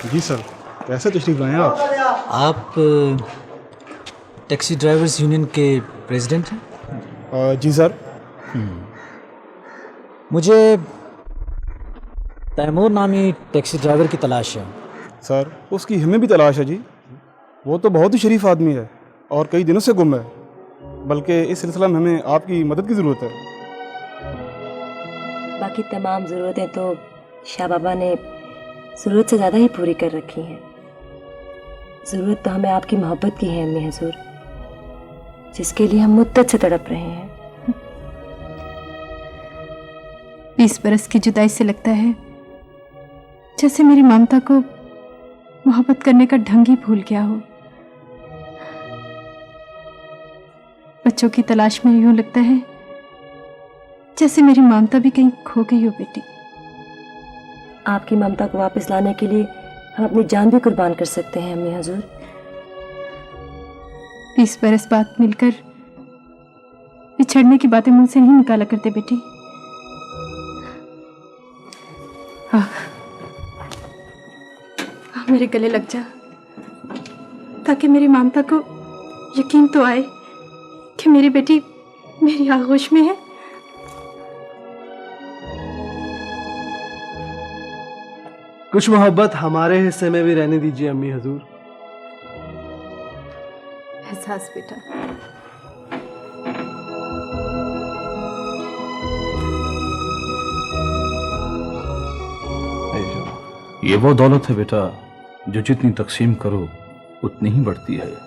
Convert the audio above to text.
जी sir, कैसे तशरीफ लाए आप? आप टैक्सी ड्राइवर्स यूनियन के प्रेसिडेंट हैं? जी सर। मुझे तैमूर नामी टैक्सी ड्राइवर की तलाश है। सर, उसकी हमें भी तलाश है जी। वो तो बहुत ही शरीफ आदमी है और कई दिनों से गुम है। बल्कि इस सिलसिला में हमें आपकी मदद की ज़रूरत है। बाकी तमाम ज़रूरतें तो शाह बाबा ने ज़रूरत से ज़्यादा ही पूरी कर रखी हैं। ज़रूरत तो हमें आपकी मोहब्बत की है अम्मी हजूर, जिसके लिए हम मुद्दत से तड़प रहे हैं। 20 बरस की जुदाई से लगता है जैसे मेरी ममता को मोहब्बत करने का ढंग ही भूल गया हो। बच्चों की तलाश में यूं लगता है जैसे मेरी ममता भी कहीं खो गई हो। बेटी, आपकी ममता को वापस लाने के लिए हम अपनी जान भी कुर्बान कर सकते हैं अम्मी हजूर। 20 बरस बाद मिलकर बिछड़ने की बातें मुंह से नहीं निकाला करते बेटी। हाँ, मेरे गले लग जा, ताकि मेरी ममता को यकीन तो आए कि मेरी बेटी मेरी आगोश में है। कुछ मोहब्बत हमारे हिस्से में भी रहने दीजिए अम्मी हजूर। एहसास बेटा। ये वो दौलत है बेटा जो जितनी तकसीम करो उतनी ही बढ़ती है।